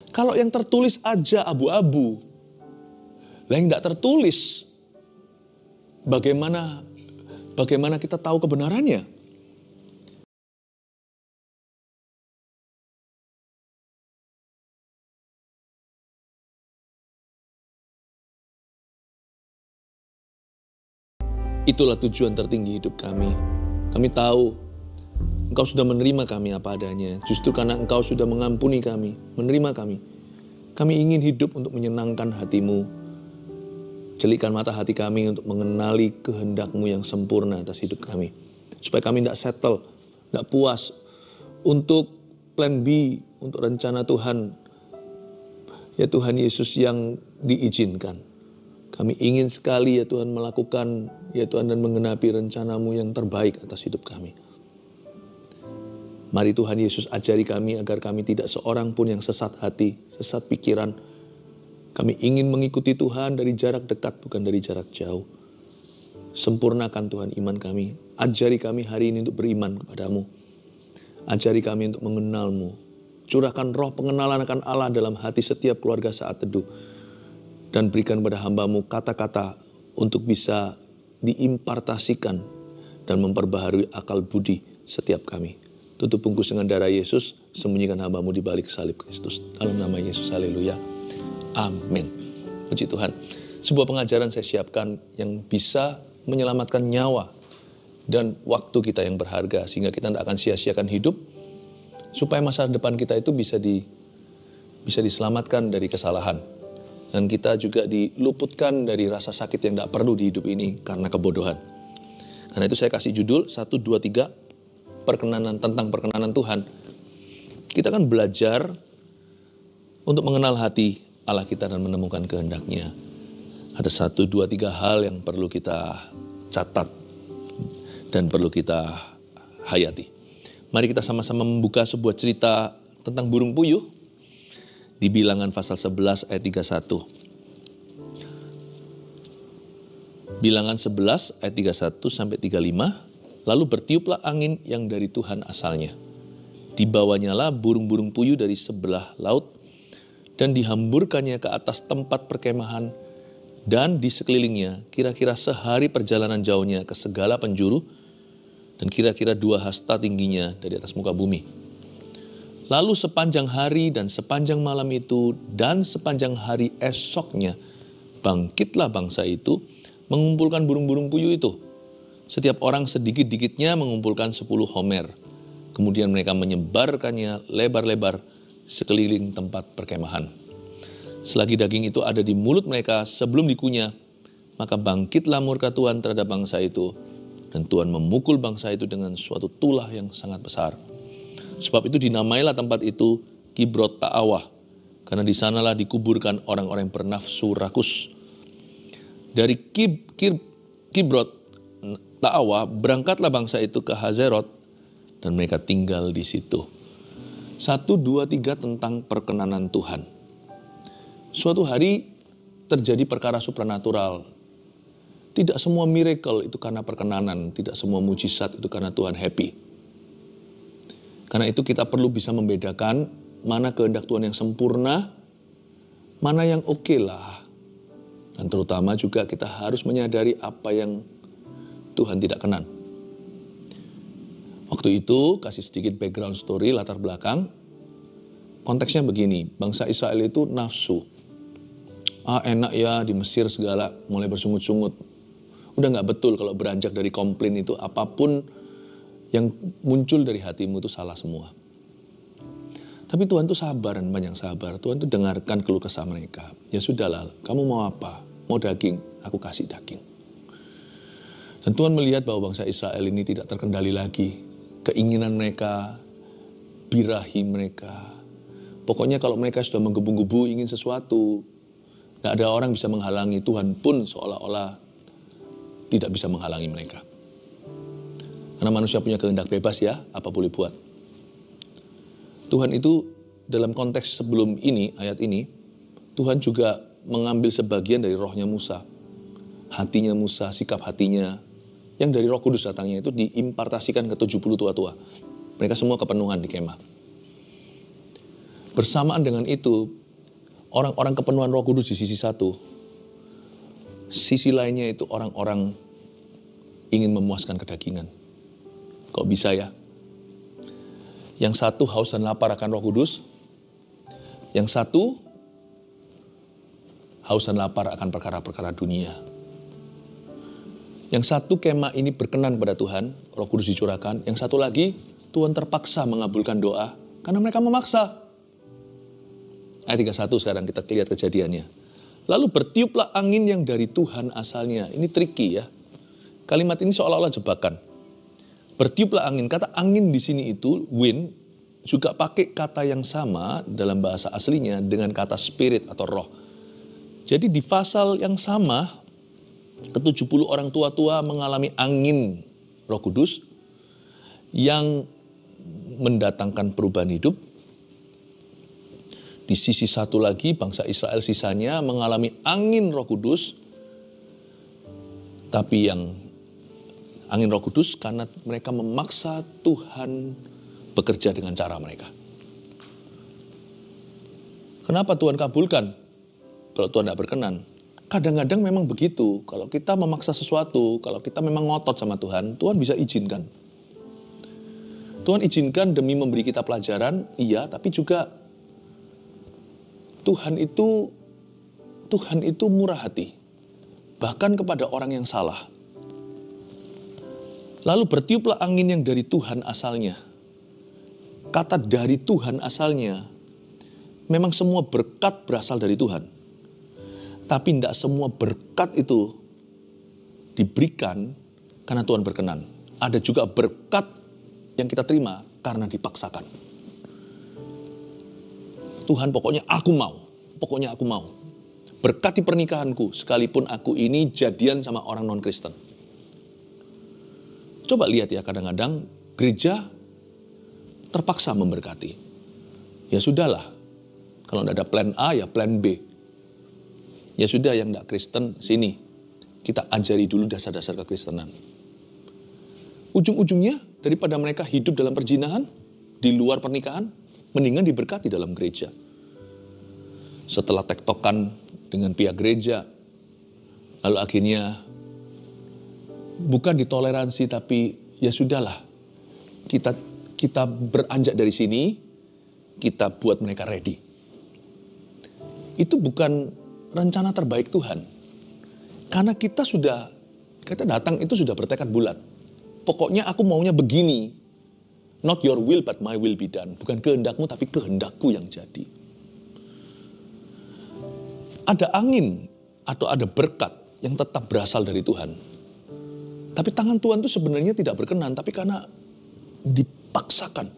Kalau yang tertulis aja abu-abu, lah yang tidak tertulis, bagaimana kita tahu kebenarannya? Itulah tujuan tertinggi hidup kami. Kami tahu Engkau sudah menerima kami apa adanya. Justru karena Engkau sudah mengampuni kami, menerima kami. Kami ingin hidup untuk menyenangkan hati-Mu. Celikkan mata hati kami untuk mengenali kehendak-Mu yang sempurna atas hidup kami. Supaya kami tidak settle, tidak puas untuk plan B, untuk rencana Tuhan. Ya Tuhan Yesus yang diizinkan. Kami ingin sekali ya Tuhan melakukan ya Tuhan dan menggenapi rencana-Mu yang terbaik atas hidup kami. Mari Tuhan Yesus ajari kami agar kami tidak seorang pun yang sesat hati, sesat pikiran. Kami ingin mengikuti Tuhan dari jarak dekat bukan dari jarak jauh. Sempurnakan Tuhan iman kami. Ajari kami hari ini untuk beriman kepada-Mu. Ajari kami untuk mengenal-Mu. Curahkan roh pengenalan akan Allah dalam hati setiap keluarga saat teduh. Dan berikan kepada hamba-Mu kata-kata untuk bisa diimpartasikan dan memperbaharui akal budi setiap kami. Tutup bungkus dengan darah Yesus, sembunyikan hamba-Mu di balik salib Kristus. Dalam nama Yesus, haleluya. Amin. Puji Tuhan. Sebuah pengajaran saya siapkan yang bisa menyelamatkan nyawa dan waktu kita yang berharga. Sehingga kita tidak akan sia-siakan hidup. Supaya masa depan kita itu bisa diselamatkan dari kesalahan. Dan kita juga diluputkan dari rasa sakit yang tidak perlu di hidup ini karena kebodohan. Karena itu saya kasih judul 1, 2, 3 tentang perkenanan Tuhan. Kita kan belajar untuk mengenal hati Allah kita dan menemukan kehendak-Nya. Ada 1, 2, 3 hal yang perlu kita catat dan perlu kita hayati. Mari kita sama-sama membuka sebuah cerita tentang burung puyuh. Di Bilangan pasal 11 ayat 31. Bilangan 11 ayat 31 sampai 35. Lalu bertiuplah angin yang dari Tuhan asalnya. Dibawanyalah burung-burung puyuh dari sebelah laut dan dihamburkannya ke atas tempat perkemahan dan di sekelilingnya kira-kira sehari perjalanan jauhnya ke segala penjuru dan kira-kira 2 hasta tingginya dari atas muka bumi. Lalu sepanjang hari dan sepanjang malam itu dan sepanjang hari esoknya bangkitlah bangsa itu mengumpulkan burung-burung puyuh itu. Setiap orang sedikit-dikitnya mengumpulkan 10 homer. Kemudian mereka menyebarkannya lebar-lebar sekeliling tempat perkemahan. Selagi daging itu ada di mulut mereka sebelum dikunyah, maka bangkitlah murka Tuhan terhadap bangsa itu. Dan Tuhan memukul bangsa itu dengan suatu tulah yang sangat besar. Sebab itu dinamailah tempat itu Kibrot Ta'awah. Karena di sanalah dikuburkan orang-orang yang bernafsu rakus. Dari Kibrot Ta'awah berangkatlah bangsa itu ke Hazerot. Dan mereka tinggal di situ. 1, 2, 3 tentang perkenanan Tuhan. Suatu hari terjadi perkara supranatural. Tidak semua miracle itu karena perkenanan. Tidak semua mujizat itu karena Tuhan happy. Karena itu kita perlu bisa membedakan mana kehendak Tuhan yang sempurna, mana yang oke lah. Dan terutama juga kita harus menyadari apa yang Tuhan tidak kenan. Waktu itu, kasih sedikit background story, latar belakang. Konteksnya begini, bangsa Israel itu nafsu. Enak ya di Mesir segala, mulai bersungut-sungut. Udah gak betul kalau beranjak dari komplain itu apapun yang muncul dari hatimu itu salah semua. Tapi Tuhan itu sabar dan banyak sabar. Tuhan itu dengarkan keluh kesah mereka. Ya sudahlah, kamu mau apa? Mau daging? Aku kasih daging. Dan Tuhan melihat bahwa bangsa Israel ini tidak terkendali lagi. Keinginan mereka, birahi mereka. Pokoknya kalau mereka sudah menggebu-gebu ingin sesuatu, tidak ada orang bisa menghalangi. Tuhan pun seolah-olah tidak bisa menghalangi mereka. Karena manusia punya kehendak bebas ya, apa boleh buat. Tuhan itu dalam konteks sebelum ini, ayat ini, Tuhan juga mengambil sebagian dari rohnya Musa. Hatinya Musa, sikap hatinya, yang dari Roh Kudus datangnya itu diimpartasikan ke 70 tua-tua. Mereka semua kepenuhan di kemah. Bersamaan dengan itu, orang-orang kepenuhan Roh Kudus di sisi satu, sisi lainnya itu orang-orang ingin memuaskan kedagingan. Kok bisa ya? Yang satu haus dan lapar akan Roh Kudus, yang satu haus dan lapar akan perkara-perkara dunia. Yang satu kemah ini berkenan kepada Tuhan, Roh Kudus dicurahkan. Yang satu lagi, Tuhan terpaksa mengabulkan doa karena mereka memaksa. Ayat 31 sekarang kita lihat kejadiannya. Lalu bertiuplah angin yang dari Tuhan asalnya. Ini tricky ya. Kalimat ini seolah-olah jebakan. Bertiuplah angin. Kata angin di sini itu, wind, juga pakai kata yang sama dalam bahasa aslinya dengan kata spirit atau roh. Jadi di pasal yang sama, ke-70 orang tua-tua mengalami angin Roh Kudus yang mendatangkan perubahan hidup. Di sisi satu lagi, bangsa Israel sisanya mengalami angin Roh Kudus, tapi yang angin Roh Kudus karena mereka memaksa Tuhan bekerja dengan cara mereka. Kenapa Tuhan kabulkan? Kalau Tuhan tidak berkenan. Kadang-kadang memang begitu. Kalau kita memaksa sesuatu, kalau kita memang ngotot sama Tuhan, Tuhan bisa izinkan. Tuhan izinkan demi memberi kita pelajaran, iya, tapi juga Tuhan itu murah hati. Bahkan kepada orang yang salah. Lalu bertiuplah angin yang dari Tuhan asalnya. Kata dari Tuhan asalnya, memang semua berkat berasal dari Tuhan. Tapi tidak semua berkat itu diberikan karena Tuhan berkenan. Ada juga berkat yang kita terima karena dipaksakan. Tuhan pokoknya aku mau. Berkati pernikahanku sekalipun aku ini jadian sama orang non-Kristen. Coba lihat ya, kadang-kadang gereja terpaksa memberkati. Ya sudahlah, kalau tidak ada plan A ya plan B. Ya sudah, yang tidak Kristen, sini. Kita ajari dulu dasar-dasar kekristenan. Ujung-ujungnya, daripada mereka hidup dalam perzinahan, di luar pernikahan, mendingan diberkati dalam gereja. Setelah tektokan dengan pihak gereja, lalu akhirnya, bukan ditoleransi, tapi ya sudahlah. Kita beranjak dari sini, kita buat mereka ready. Itu bukan rencana terbaik Tuhan. Karena kita datang itu sudah bertekad bulat. Pokoknya aku maunya begini. Not your will but my will be done. Bukan kehendakmu tapi kehendakku yang jadi. Ada angin atau ada berkat yang tetap berasal dari Tuhan. Tapi tangan Tuhan itu sebenarnya tidak berkenan. Tapi karena dipaksakan.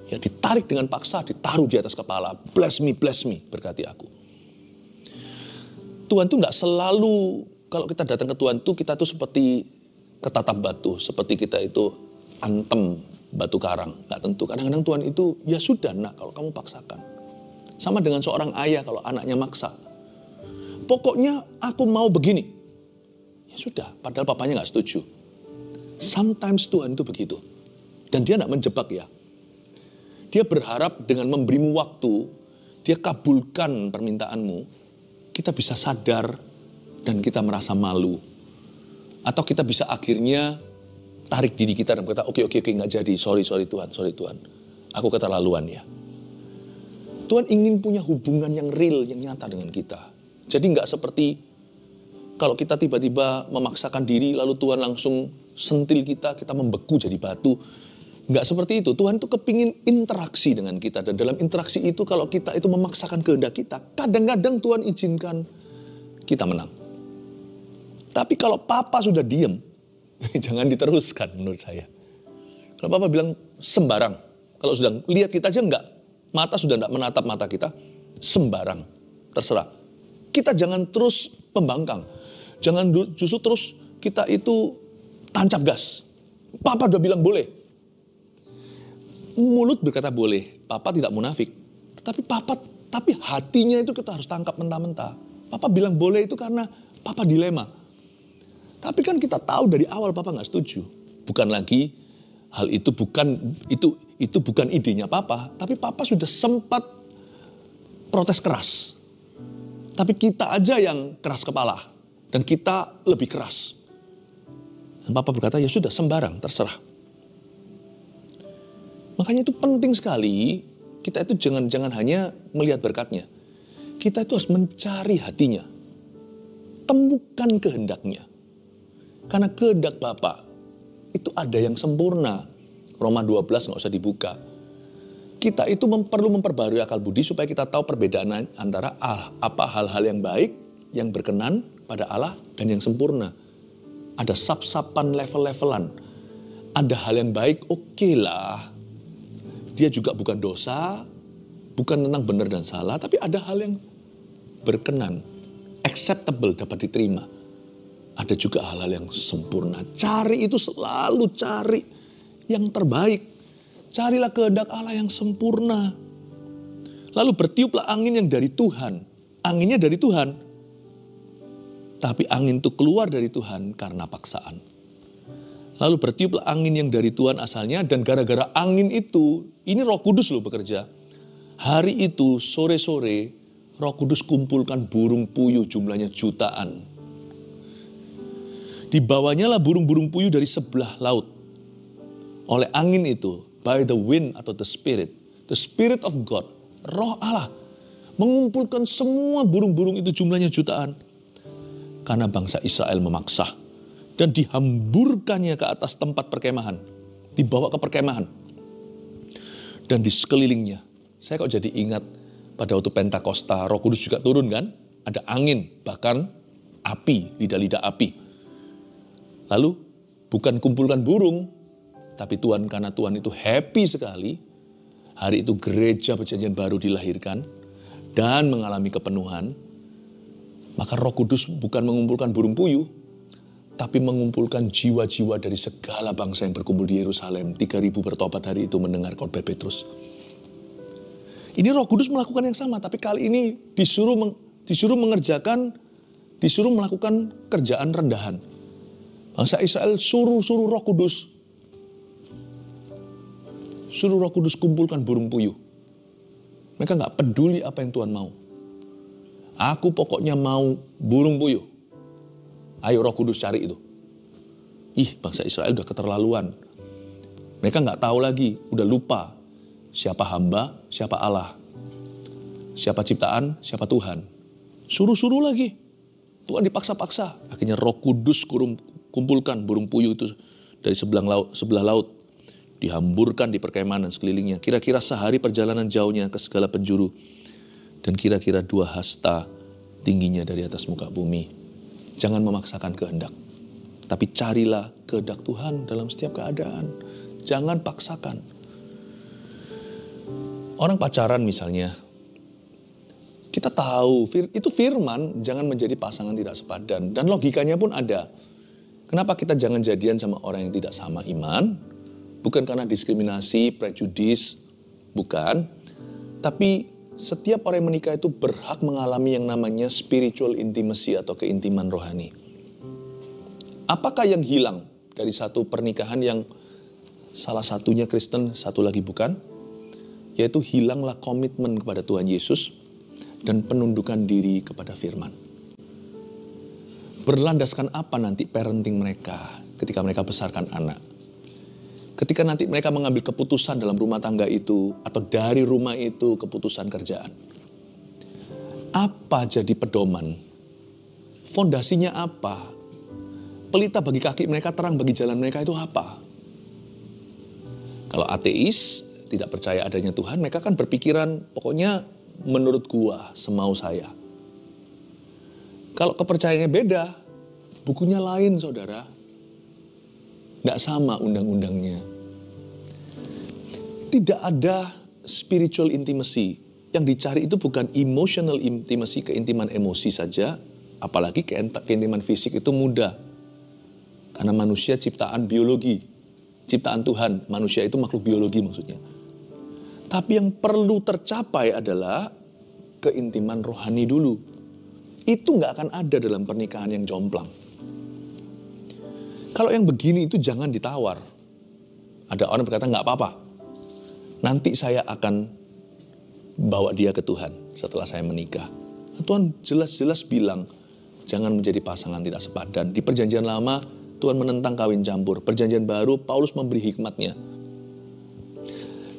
Ya, ditarik dengan paksa, ditaruh di atas kepala. Bless me, berkati aku. Tuhan tuh nggak selalu, kalau kita datang ke Tuhan tuh kita tuh seperti ketatap batu, seperti kita itu antem batu karang. Nggak tentu. Kadang-kadang Tuhan itu ya sudah nak kalau kamu paksakan. Sama dengan seorang ayah kalau anaknya maksa. Pokoknya aku mau begini. Ya sudah, padahal papanya nggak setuju. Sometimes Tuhan itu begitu. Dan dia nggak menjebak ya. Dia berharap dengan memberimu waktu, dia kabulkan permintaanmu. Kita bisa sadar dan kita merasa malu. Atau kita bisa akhirnya tarik diri kita dan berkata, oke, nggak jadi. Sorry Tuhan. Aku keterlaluan ya. Tuhan ingin punya hubungan yang real, yang nyata dengan kita. Jadi nggak seperti kalau kita tiba-tiba memaksakan diri, lalu Tuhan langsung sentil kita membeku jadi batu. Nggak seperti itu. Tuhan itu kepingin interaksi dengan kita. Dan dalam interaksi itu kalau kita itu memaksakan kehendak kita, kadang-kadang Tuhan izinkan kita menang. Tapi kalau papa sudah diem, jangan diteruskan menurut saya. Kalau papa bilang sembarang. Kalau sudah lihat kita aja enggak. Mata sudah enggak menatap mata kita. Sembarang. Terserah. Kita jangan terus pembangkang. Jangan justru terus kita itu tancap gas. Papa udah bilang boleh. Mulut berkata boleh, papa tidak munafik. Tapi hatinya itu kita harus tangkap mentah-mentah. Papa bilang boleh itu karena papa dilema. Tapi kan kita tahu dari awal papa nggak setuju. Bukan lagi hal itu bukan idenya papa, tapi papa sudah sempat protes keras. Tapi kita aja yang keras kepala. Dan kita lebih keras. Dan Papa berkata, ya sudah sembarang, terserah. Makanya itu penting sekali, kita itu jangan hanya melihat berkatnya. Kita itu harus mencari hatinya. Temukan kehendaknya. Karena kehendak Bapa itu ada yang sempurna. Roma 12 nggak usah dibuka. Kita itu perlu memperbarui akal budi supaya kita tahu perbedaan antara apa hal-hal yang baik, yang berkenan pada Allah dan yang sempurna. Ada sap-sapan level-levelan. Ada hal yang baik, oke lah. Dia juga bukan dosa, bukan tentang benar dan salah, tapi ada hal yang berkenan, acceptable, dapat diterima. Ada juga hal-hal yang sempurna. Cari itu selalu cari yang terbaik. Carilah kehendak Allah yang sempurna. Lalu bertiuplah angin yang dari Tuhan. Anginnya dari Tuhan. Tapi angin itu keluar dari Tuhan karena paksaan. Lalu bertiuplah angin yang dari Tuhan asalnya, dan gara-gara angin itu, ini Roh Kudus loh bekerja. Hari itu sore-sore Roh Kudus kumpulkan burung puyuh jumlahnya jutaan. Dibawanya lah burung-burung puyuh dari sebelah laut. Oleh angin itu, by the wind atau the Spirit of God, Roh Allah, mengumpulkan semua burung-burung itu jumlahnya jutaan. Karena bangsa Israel memaksa. Dan dihamburkannya ke atas tempat perkemahan. Dibawa ke perkemahan. Dan di sekelilingnya. Saya kok jadi ingat pada waktu Pentakosta, Roh Kudus juga turun kan? Ada angin, bahkan api, lidah-lidah api. Lalu bukan kumpulkan burung, tapi karena Tuhan itu happy sekali. Hari itu gereja perjanjian baru dilahirkan dan mengalami kepenuhan. Maka Roh Kudus bukan mengumpulkan burung puyuh, tapi mengumpulkan jiwa-jiwa dari segala bangsa yang berkumpul di Yerusalem. 3.000 bertobat hari itu mendengar khotbah Petrus. Ini Roh Kudus melakukan yang sama, tapi kali ini disuruh melakukan kerjaan rendahan. Bangsa Israel suruh Roh Kudus. Suruh Roh Kudus kumpulkan burung puyuh. Mereka gak peduli apa yang Tuhan mau. Aku pokoknya mau burung puyuh. Ayo Roh Kudus cari itu. Bangsa Israel udah keterlaluan. Mereka gak tahu lagi, udah lupa. Siapa hamba, siapa Allah. Siapa ciptaan, siapa Tuhan. Suruh-suruh lagi. Tuhan dipaksa-paksa. Akhirnya Roh Kudus kumpulkan burung puyuh itu dari sebelah laut. Dihamburkan di perkemahan dan sekelilingnya. Kira-kira sehari perjalanan jauhnya ke segala penjuru. Dan kira-kira 2 hasta tingginya dari atas muka bumi. Jangan memaksakan kehendak. Tapi carilah kehendak Tuhan dalam setiap keadaan. Jangan paksakan. Orang pacaran misalnya. Kita tahu itu firman, jangan menjadi pasangan tidak sepadan. Dan logikanya pun ada. Kenapa kita jangan jadian sama orang yang tidak sama iman? Bukan karena diskriminasi, prejudis, bukan. Tapi setiap orang yang menikah itu berhak mengalami yang namanya spiritual intimacy atau keintiman rohani. Apakah yang hilang dari satu pernikahan yang salah satunya Kristen, satu lagi bukan? Yaitu hilanglah komitmen kepada Tuhan Yesus dan penundukan diri kepada firman. Berlandaskan apa nanti parenting mereka ketika mereka besarkan anak? Ketika nanti mereka mengambil keputusan dalam rumah tangga itu, atau dari rumah itu keputusan kerjaan. Apa jadi pedoman? Fondasinya apa? Pelita bagi kaki mereka, terang bagi jalan mereka itu apa? Kalau ateis, tidak percaya adanya Tuhan, mereka kan berpikiran, pokoknya menurut gua, semau saya. Kalau kepercayaannya beda, bukunya lain saudara. Tidak sama undang-undangnya. Tidak ada spiritual intimacy. Yang dicari itu bukan emotional intimacy, keintiman emosi saja. Apalagi keintiman fisik itu mudah. Karena manusia ciptaan biologi. Ciptaan Tuhan, manusia itu makhluk biologi maksudnya. Tapi yang perlu tercapai adalah keintiman rohani dulu. Itu gak akan ada dalam pernikahan yang jomplang. Kalau yang begini itu jangan ditawar. Ada orang berkata, nggak apa-apa. Nanti saya akan bawa dia ke Tuhan setelah saya menikah. Tuhan jelas-jelas bilang, jangan menjadi pasangan tidak sepadan. Di perjanjian lama, Tuhan menentang kawin campur. Perjanjian baru, Paulus memberi hikmatnya.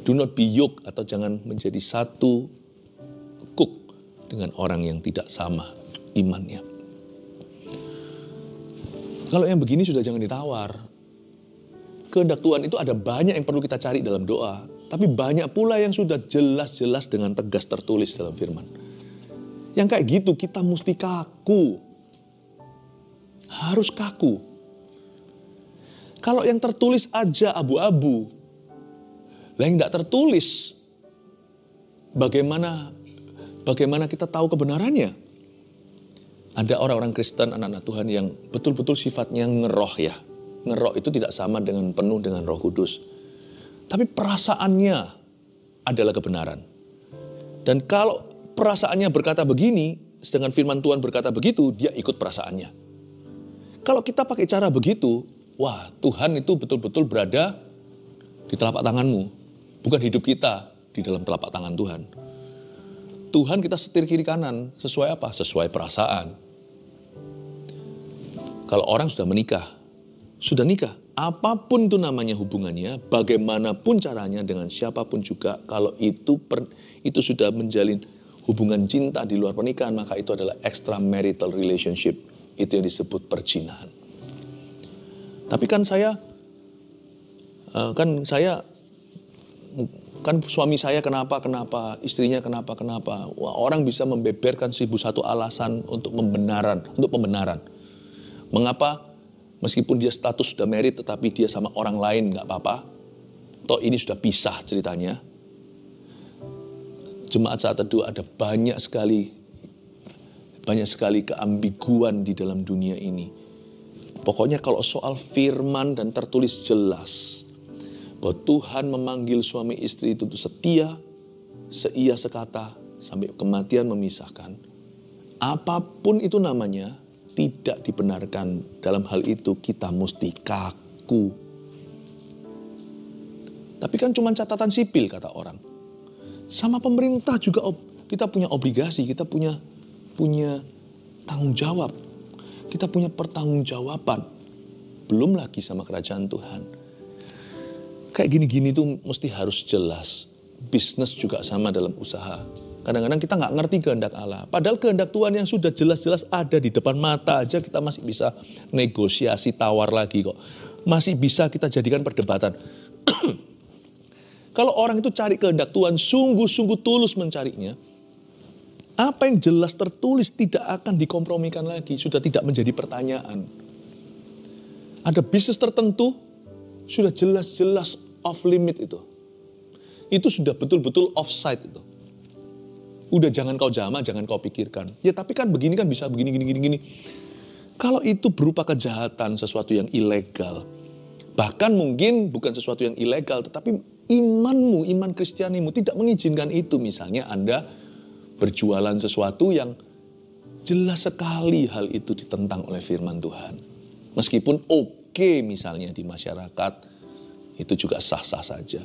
Do not be yoked, atau jangan menjadi satu kuk dengan orang yang tidak sama imannya. Kalau yang begini sudah jangan ditawar. Kehendak Tuhan itu ada banyak yang perlu kita cari dalam doa. Tapi banyak pula yang sudah jelas-jelas dengan tegas tertulis dalam firman. Yang kayak gitu kita mesti kaku. Harus kaku. Kalau yang tertulis aja abu-abu. Lah yang tidak tertulis, bagaimana kita tahu kebenarannya? Ada orang-orang Kristen, anak-anak Tuhan yang betul-betul sifatnya ngeroh ya. Ngeroh itu tidak sama dengan penuh dengan Roh Kudus. Tapi perasaannya adalah kebenaran. Dan kalau perasaannya berkata begini, sedangkan firman Tuhan berkata begitu, dia ikut perasaannya. Kalau kita pakai cara begitu, wah Tuhan itu betul-betul berada di telapak tanganmu. Bukan hidup kita di dalam telapak tangan Tuhan. Tuhan kita setir kiri kanan, sesuai apa? Sesuai perasaan. Kalau orang sudah menikah, apapun itu namanya hubungannya, bagaimanapun caranya dengan siapapun juga, kalau itu sudah menjalin hubungan cinta di luar pernikahan, maka itu adalah extramarital relationship. Itu yang disebut perzinahan. Tapi kan suami saya kenapa, istrinya kenapa. Wah, orang bisa membeberkan 1001 alasan untuk pembenaran. Mengapa meskipun dia status sudah married tetapi dia sama orang lain nggak apa-apa? Toh ini sudah pisah ceritanya. Jemaat Saat Teduh ada banyak sekali keambiguan di dalam dunia ini. Pokoknya kalau soal firman dan tertulis jelas bahwa Tuhan memanggil suami istri itu untuk setia, seia sekata, sampai kematian memisahkan. Apapun itu namanya, tidak dibenarkan. Dalam hal itu kita mesti kaku. Tapi kan cuma catatan sipil kata orang. Sama pemerintah juga kita punya obligasi, kita punya tanggung jawab. Kita punya pertanggungjawaban. Belum lagi sama kerajaan Tuhan. Kayak gini-gini tuh mesti harus jelas. Bisnis juga sama dalam usaha. Kadang-kadang kita nggak ngerti kehendak Allah. Padahal kehendak Tuhan yang sudah jelas-jelas ada di depan mata aja kita masih bisa negosiasi tawar lagi kok. Masih bisa kita jadikan perdebatan. Kalau orang itu cari kehendak Tuhan, sungguh-sungguh tulus mencarinya, apa yang jelas tertulis tidak akan dikompromikan lagi, sudah tidak menjadi pertanyaan. Ada bisnis tertentu, sudah jelas-jelas off limit itu. Itu sudah betul-betul offside itu. Udah jangan kau jamah, jangan kau pikirkan. Ya tapi kan begini kan bisa begini. Kalau itu berupa kejahatan, sesuatu yang ilegal. Bahkan mungkin bukan sesuatu yang ilegal, tetapi imanmu, iman Kristianimu tidak mengizinkan itu. Misalnya Anda berjualan sesuatu yang jelas sekali hal itu ditentang oleh firman Tuhan. Meskipun oke misalnya di masyarakat, itu juga sah-sah saja.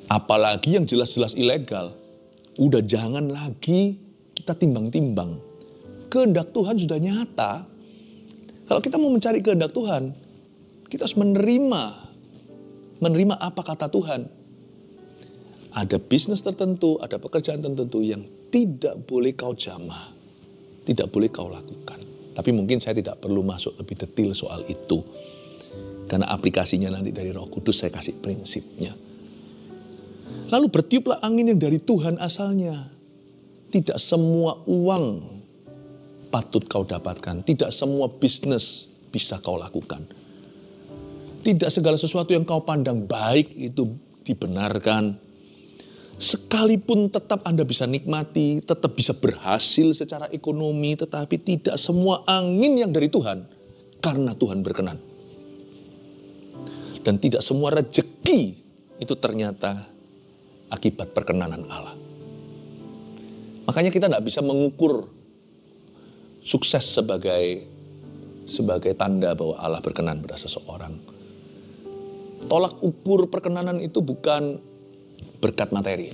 Apalagi yang jelas-jelas ilegal. Udah jangan lagi kita timbang-timbang. Kehendak Tuhan sudah nyata. Kalau kita mau mencari kehendak Tuhan, kita harus menerima apa kata Tuhan. Ada bisnis tertentu, ada pekerjaan tertentu yang tidak boleh kau jamah. Tidak boleh kau lakukan. Tapi mungkin saya tidak perlu masuk lebih detail soal itu. Karena aplikasinya nanti dari Roh Kudus saya kasih prinsipnya. Lalu bertiuplah angin yang dari Tuhan asalnya. Tidak semua uang patut kau dapatkan. Tidak semua bisnis bisa kau lakukan. Tidak segala sesuatu yang kau pandang baik itu dibenarkan. Sekalipun tetap Anda bisa nikmati, tetap bisa berhasil secara ekonomi, tetapi tidak semua angin yang dari Tuhan karena Tuhan berkenan. Dan tidak semua rezeki itu ternyata akibat perkenanan Allah. Makanya kita tidak bisa mengukur sukses sebagai tanda bahwa Allah berkenan pada seseorang. Tolak ukur perkenanan itu bukan berkat materi.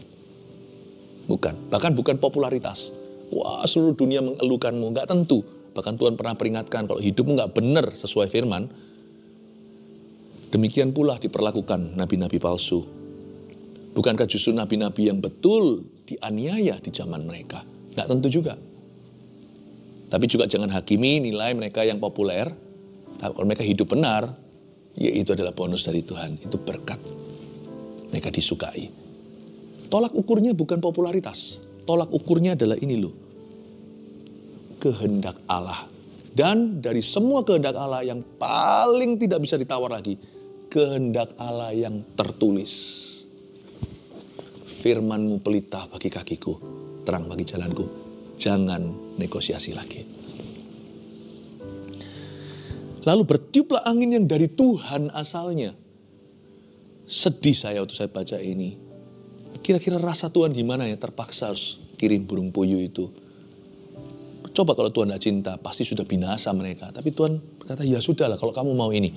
Bukan. Bahkan bukan popularitas. Wah, seluruh dunia mengeluhkanmu. Nggak tentu. Bahkan Tuhan pernah peringatkan kalau hidupmu nggak benar sesuai firman, demikian pula diperlakukan nabi-nabi palsu. Bukankah justru nabi-nabi yang betul dianiaya di zaman mereka? Nggak tentu juga. Tapi juga jangan hakimi nilai mereka yang populer. Tapi kalau mereka hidup benar, ya itu adalah bonus dari Tuhan. Itu berkat. Mereka disukai. Tolak ukurnya bukan popularitas. Tolak ukurnya adalah ini loh. Kehendak Allah. Dan dari semua kehendak Allah yang paling tidak bisa ditawar lagi, kehendak Allah yang tertulis. Firman-Mu pelita bagi kakiku, terang bagi jalanku. Jangan negosiasi lagi. Lalu bertiuplah angin yang dari Tuhan asalnya. Sedih saya waktu saya baca ini. Kira-kira rasa Tuhan gimana ya, terpaksa harus kirim burung puyuh itu. Coba kalau Tuhan tidak cinta, pasti sudah binasa mereka. Tapi Tuhan berkata, ya sudahlah kalau kamu mau ini.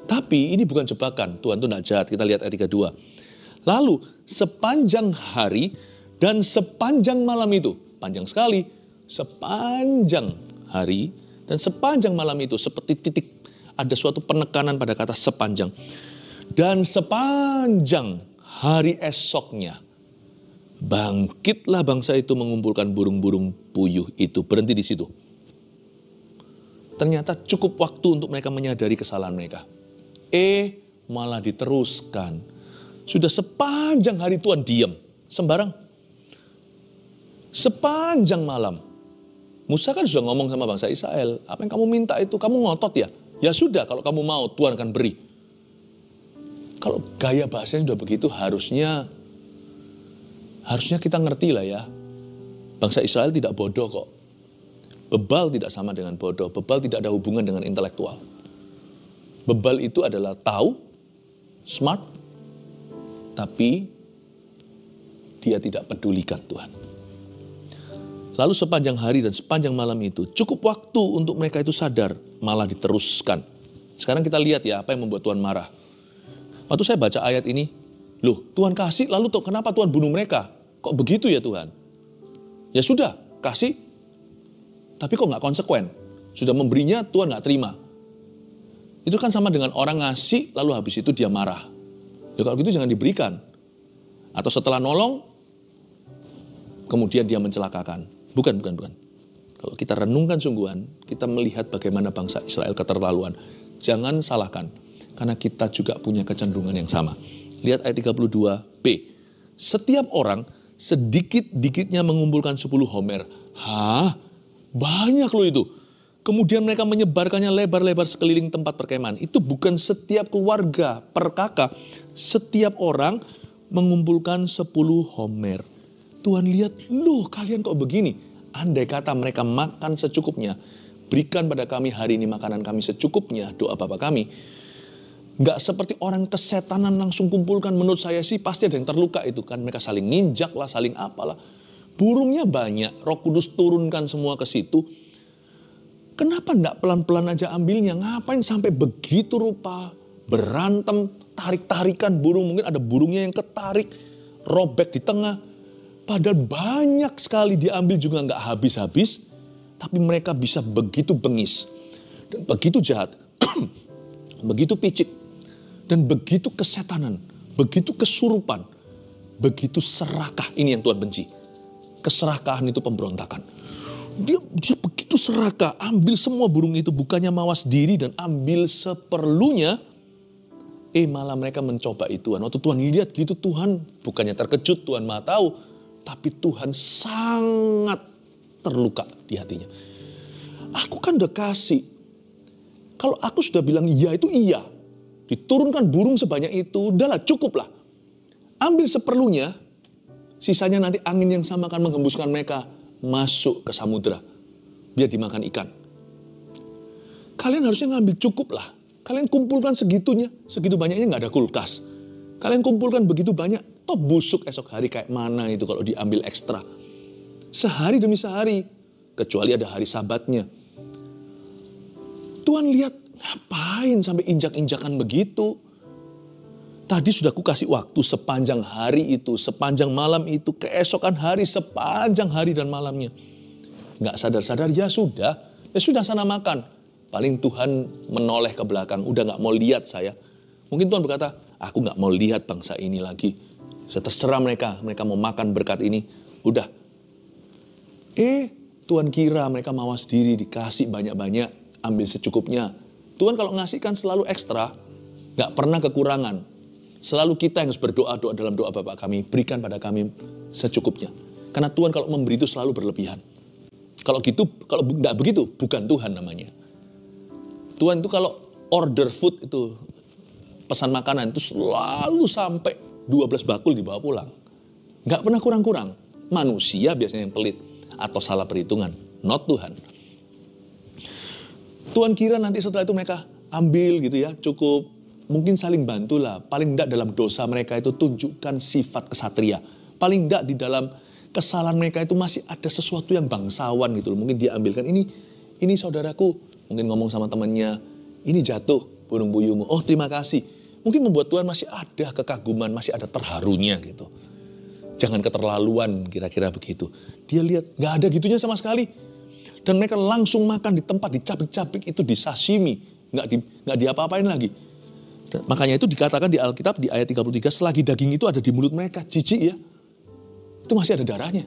Tapi ini bukan jebakan, Tuhan itu tidak jahat. Kita lihat ayat 32. Lalu sepanjang hari dan sepanjang malam itu, panjang sekali, sepanjang hari dan sepanjang malam itu, seperti titik, ada suatu penekanan pada kata sepanjang. Dan sepanjang hari esoknya, bangkitlah bangsa itu mengumpulkan burung-burung puyuh itu. Berhenti di situ. Ternyata cukup waktu untuk mereka menyadari kesalahan mereka. Malah diteruskan. Sudah sepanjang hari Tuhan diam, sembarang. Sepanjang malam. Musa kan sudah ngomong sama bangsa Israel, apa yang kamu minta itu, kamu ngotot ya? Ya sudah, kalau kamu mau, Tuhan akan beri. Kalau gaya bahasanya sudah begitu, harusnya kita ngerti lah ya. Bangsa Israel tidak bodoh kok. Bebal tidak sama dengan bodoh. Bebal tidak ada hubungan dengan intelektual. Bebal itu adalah tahu, smart, tapi dia tidak pedulikan Tuhan. Lalu sepanjang hari dan sepanjang malam itu, cukup waktu untuk mereka itu sadar, malah diteruskan. Sekarang kita lihat ya apa yang membuat Tuhan marah. Waktu saya baca ayat ini, loh Tuhan kasih lalu kenapa Tuhan bunuh mereka? Kok begitu ya Tuhan? Ya sudah, kasih, tapi kok nggak konsekuen? Sudah memberinya, Tuhan nggak terima. Itu kan sama dengan orang ngasih, lalu habis itu dia marah. Ya kalau gitu jangan diberikan. Atau setelah nolong, kemudian dia mencelakakan. Bukan. Kalau kita renungkan sungguhan, kita melihat bagaimana bangsa Israel keterlaluan. Jangan salahkan, karena kita juga punya kecenderungan yang sama. Lihat ayat 32b. Setiap orang sedikit-dikitnya mengumpulkan 10 homer. Banyak loh itu. Kemudian mereka menyebarkannya lebar-lebar sekeliling tempat perkemahan. Itu bukan setiap keluarga per kakak. Setiap orang mengumpulkan 10 homer. Tuhan lihat, loh kalian kok begini? Andai kata mereka makan secukupnya. Berikan pada kami hari ini makanan kami secukupnya. Doa Bapa kami. Nggak seperti orang kesetanan langsung kumpulkan. Menurut saya sih pasti ada yang terluka itu kan. Mereka saling nginjak lah, saling apalah. Burungnya banyak, Roh Kudus turunkan semua ke situ. Kenapa nggak pelan-pelan aja ambilnya? Ngapain sampai begitu rupa? Berantem, tarik-tarikan burung. Mungkin ada burungnya yang ketarik, robek di tengah. Padahal banyak sekali diambil juga nggak habis-habis. Tapi mereka bisa begitu bengis. Dan begitu jahat. Begitu picik. Dan begitu kesetanan. Begitu kesurupan. Begitu serakah. Ini yang Tuhan benci. Keserakahan itu pemberontakan. Dia begitu serakah. Ambil semua burung itu. Bukannya mawas diri dan ambil seperlunya. Malah mereka mencoba itu. Waktu Tuhan lihat gitu, Tuhan bukannya terkejut. Tuhan maha tahu. Tapi Tuhan sangat terluka di hatinya. Aku kan udah kasih. Kalau aku sudah bilang iya itu iya. Diturunkan burung sebanyak itu, udahlah cukuplah. Ambil seperlunya, sisanya nanti angin yang sama akan menghembuskan mereka masuk ke samudera. Biar dimakan ikan. Kalian harusnya ngambil cukuplah. Kalian kumpulkan segitunya, segitu banyaknya nggak ada kulkas. Kalian kumpulkan begitu banyak, toh busuk esok hari kayak mana itu kalau diambil ekstra. Sehari demi sehari, kecuali ada hari sabatnya. Tuhan lihat, ngapain sampai injak-injakan begitu? Tadi sudah kukasih waktu sepanjang hari itu, sepanjang malam itu, keesokan hari, sepanjang hari dan malamnya. Nggak sadar-sadar, ya sudah sana makan. Paling Tuhan menoleh ke belakang, udah nggak mau lihat saya. Mungkin Tuhan berkata, aku nggak mau lihat bangsa ini lagi. Terserah mereka mau makan berkat ini, udah. Tuhan kira mereka mawas diri, dikasih banyak-banyak, ambil secukupnya. Tuhan kalau ngasih kan selalu ekstra, nggak pernah kekurangan. Selalu kita yang harus berdoa dalam doa Bapa kami, berikan pada kami secukupnya. Karena Tuhan kalau memberi itu selalu berlebihan. Kalau nggak begitu, bukan Tuhan namanya. Tuhan itu kalau order food itu, pesan makanan itu selalu sampai 12 bakul dibawa pulang. Nggak pernah kurang-kurang. Manusia biasanya yang pelit atau salah perhitungan, not Tuhan. Tuhan kira nanti setelah itu mereka ambil gitu ya, cukup. Mungkin saling bantulah, paling enggak dalam dosa mereka itu tunjukkan sifat kesatria. Paling enggak di dalam kesalahan mereka itu masih ada sesuatu yang bangsawan gitu loh. Mungkin dia ambilkan ini saudaraku, mungkin ngomong sama temannya, ini jatuh burung puyuhmu, oh terima kasih. Mungkin membuat Tuhan masih ada kekaguman, masih ada terharunya gitu. Jangan keterlaluan kira-kira begitu. Dia lihat gak ada gitunya sama sekali. Dan mereka langsung makan di tempat, dicapik-capik itu, di sashimi, gak diapa-apain lagi. Makanya itu dikatakan di Alkitab di ayat 33, selagi daging itu ada di mulut mereka, jijik ya. Itu masih ada darahnya.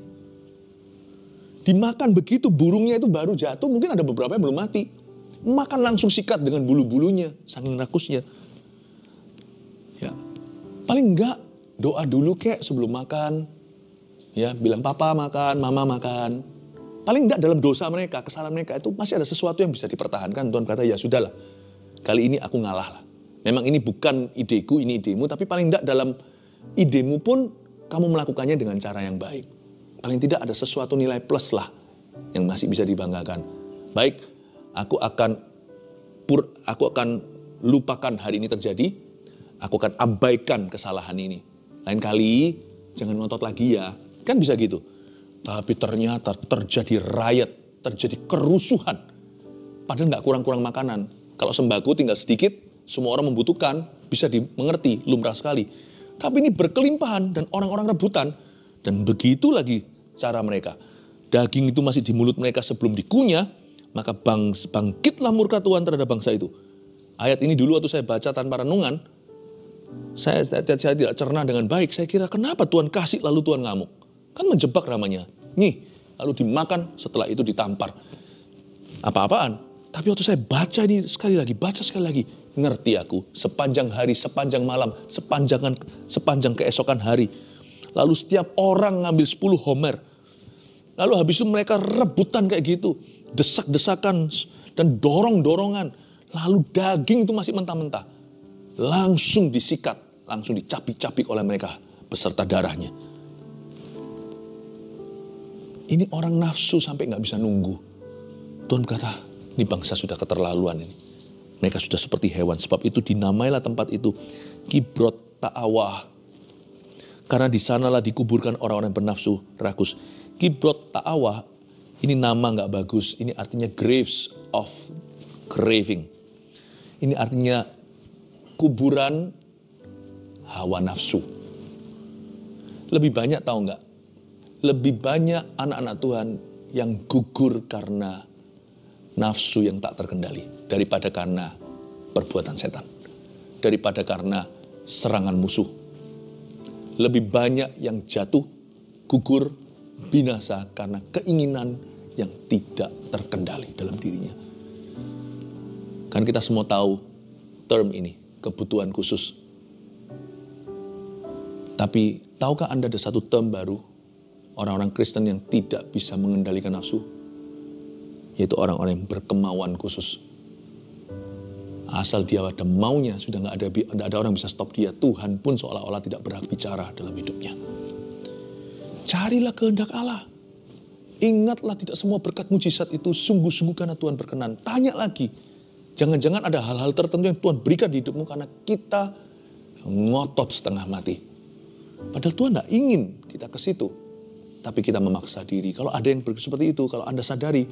Dimakan begitu, burungnya itu baru jatuh, mungkin ada beberapa yang belum mati. Makan langsung sikat dengan bulu-bulunya, saking rakusnya. Ya, paling enggak doa dulu kek sebelum makan. Ya, bilang papa makan, mama makan. Paling enggak dalam dosa mereka, kesalahan mereka itu masih ada sesuatu yang bisa dipertahankan. Tuhan kata ya sudahlah, kali ini aku ngalah lah. Memang ini bukan ideku, ini idemu, tapi paling tidak dalam idemu pun kamu melakukannya dengan cara yang baik. Paling tidak ada sesuatu nilai plus lah yang masih bisa dibanggakan. Baik, aku akan lupakan hari ini terjadi, aku akan abaikan kesalahan ini. Lain kali jangan ngotot lagi ya, kan bisa gitu. Tapi ternyata terjadi riot, terjadi kerusuhan. Padahal nggak kurang-kurang makanan. Kalau sembako tinggal sedikit, semua orang membutuhkan, bisa dimengerti, lumrah sekali. Tapi ini berkelimpahan dan orang-orang rebutan. Dan begitu lagi cara mereka. Daging itu masih di mulut mereka sebelum dikunyah, maka bangkitlah murka Tuhan terhadap bangsa itu. Ayat ini dulu waktu saya baca tanpa renungan, saya tidak cerna dengan baik. Saya kira kenapa Tuhan kasih lalu Tuhan ngamuk? Kan menjebak namanya. Nih, lalu dimakan, setelah itu ditampar. Apa-apaan? Tapi waktu saya baca ini sekali lagi, ngerti aku. Sepanjang hari, sepanjang malam, sepanjang keesokan hari. Lalu setiap orang ngambil 10 homer. Lalu habis itu mereka rebutan kayak gitu. Desak-desakan dan dorong-dorongan. Lalu daging itu masih mentah-mentah. Langsung disikat, langsung dicapik-capik oleh mereka beserta darahnya. Ini orang nafsu sampai gak bisa nunggu. Tuhan berkata, ini bangsa sudah keterlaluan ini. Mereka sudah seperti hewan. Sebab itu dinamailah tempat itu Kibrot Ta'awah. Karena di sanalah dikuburkan orang-orang yang bernafsu rakus. Kibrot Ta'awah ini nama gak bagus. Ini artinya graves of craving. Ini artinya kuburan hawa nafsu. Lebih banyak tahu gak? Lebih banyak anak-anak Tuhan yang gugur karena nafsu yang tak terkendali daripada karena perbuatan setan, daripada karena serangan musuh. Lebih banyak yang jatuh, gugur, binasa karena keinginan yang tidak terkendali dalam dirinya. Kan kita semua tahu term ini, kebutuhan khusus. Tapi tahukah Anda ada satu term baru, orang-orang Kristen yang tidak bisa mengendalikan nafsu? Yaitu orang-orang yang berkemauan khusus. Asal dia ada maunya, sudah nggak ada orang bisa stop dia. Tuhan pun seolah-olah tidak berhak bicara dalam hidupnya. Carilah kehendak Allah. Ingatlah tidak semua berkat mujizat itu sungguh-sungguh karena Tuhan berkenan. Tanya lagi. Jangan-jangan ada hal-hal tertentu yang Tuhan berikan di hidupmu karena kita ngotot setengah mati. Padahal Tuhan tidak ingin kita ke situ. Tapi kita memaksa diri. Kalau ada yang seperti itu, kalau Anda sadari,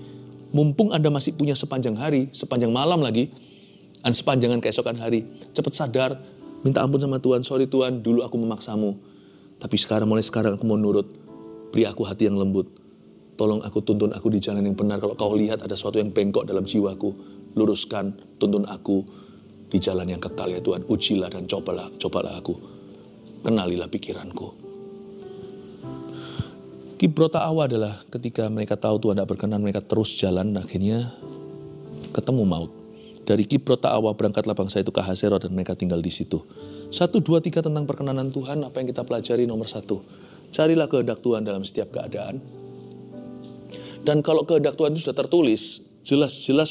mumpung Anda masih punya sepanjang hari, sepanjang malam lagi, dan sepanjangan keesokan hari, cepat sadar Minta ampun sama Tuhan, sorry Tuhan, dulu aku memaksamu. Tapi mulai sekarang aku mau nurut. Beri aku hati yang lembut. Tolong aku, tuntun aku di jalan yang benar. Kalau kau lihat ada sesuatu yang bengkok dalam jiwaku, luruskan, tuntun aku di jalan yang kekal ya Tuhan. Ujilah dan cobalah aku. Kenalilah pikiranku. Kibrota Awa adalah ketika mereka tahu Tuhan tidak berkenan, mereka terus jalan, akhirnya ketemu maut. Dari Kibrota Awa berangkatlah bangsa itu ke Haserot dan mereka tinggal di situ. 1, 2, 3 tentang perkenanan Tuhan, apa yang kita pelajari? Nomor 1, carilah kehendak Tuhan dalam setiap keadaan. Dan kalau kehendak Tuhan itu sudah tertulis, jelas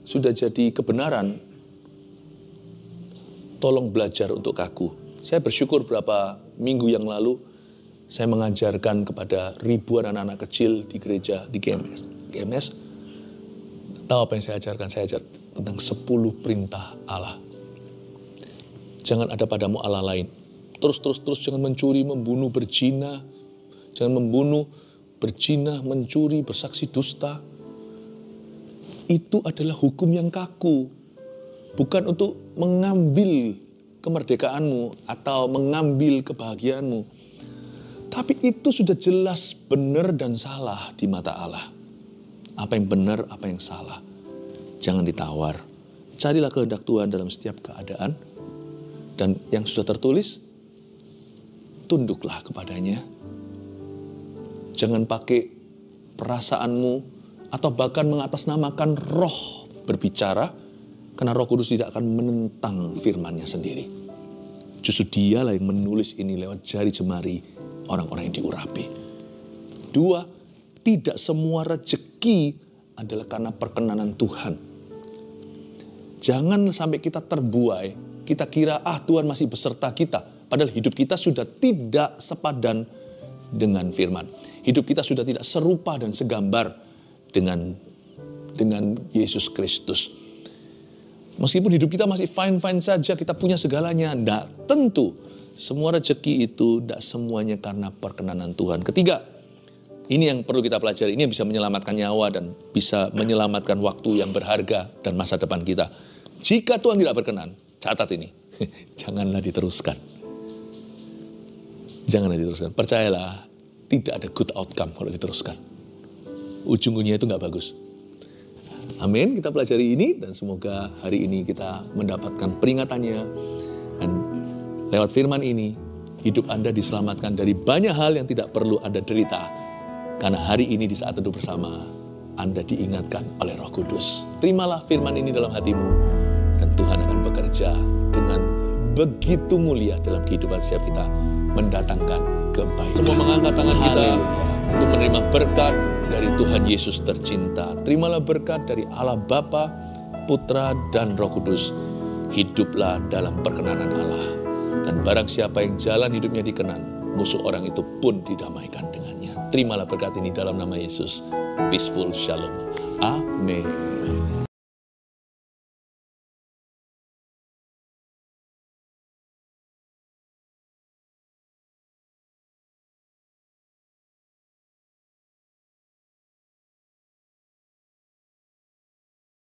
sudah jadi kebenaran, tolong belajar untuk kaku. Saya bersyukur beberapa minggu yang lalu, saya mengajarkan kepada ribuan anak-anak kecil di gereja, di GMS. Tahu apa yang saya ajarkan? Saya ajar tentang 10 perintah Allah. Jangan ada padamu Allah lain. Terus, jangan mencuri, membunuh, berzina. Jangan membunuh, berzina, mencuri, bersaksi dusta. Itu adalah hukum yang kaku. Bukan untuk mengambil kemerdekaanmu atau mengambil kebahagiaanmu. Tapi itu sudah jelas benar dan salah di mata Allah. Apa yang benar, apa yang salah. Jangan ditawar. Carilah kehendak Tuhan dalam setiap keadaan. Dan yang sudah tertulis, tunduklah kepadanya. Jangan pakai perasaanmu atau bahkan mengatasnamakan roh berbicara. Karena Roh Kudus tidak akan menentang firman-Nya sendiri. Justru Dialah yang menulis ini lewat jari jemari orang-orang yang diurapi. 2, tidak semua rezeki adalah karena perkenanan Tuhan. Jangan sampai kita terbuai, kita kira Tuhan masih beserta kita. Padahal hidup kita sudah tidak sepadan dengan firman. Hidup kita sudah tidak serupa dan segambar dengan Yesus Kristus. Meskipun hidup kita masih fine-fine saja, kita punya segalanya. Tidak, tentu. Semua rezeki itu tidak semuanya karena perkenanan Tuhan. 3, ini yang perlu kita pelajari. Ini yang bisa menyelamatkan nyawa dan bisa menyelamatkan waktu yang berharga dan masa depan kita. Jika Tuhan tidak berkenan, catat ini. Janganlah diteruskan. Janganlah diteruskan. Percayalah, tidak ada good outcome kalau diteruskan. Ujung-ujungnya itu nggak bagus. Amin, kita pelajari ini dan semoga hari ini kita mendapatkan peringatannya. Dan lewat firman ini, hidup Anda diselamatkan dari banyak hal yang tidak perlu Anda derita. Karena hari ini di saat teduh bersama, Anda diingatkan oleh Roh Kudus. Terimalah firman ini dalam hatimu dan Tuhan akan bekerja dengan begitu mulia dalam kehidupan setiap kita, mendatangkan kebaikan. Semua mengangkat tangan kita untuk menerima berkat dari Tuhan Yesus tercinta. Terimalah berkat dari Allah Bapa, Putra, dan Roh Kudus. Hiduplah dalam perkenanan Allah. Dan barang siapa yang jalan hidupnya dikenan, musuh orang itu pun didamaikan dengannya. Terimalah berkat ini dalam nama Yesus. Peaceful Shalom. Amin.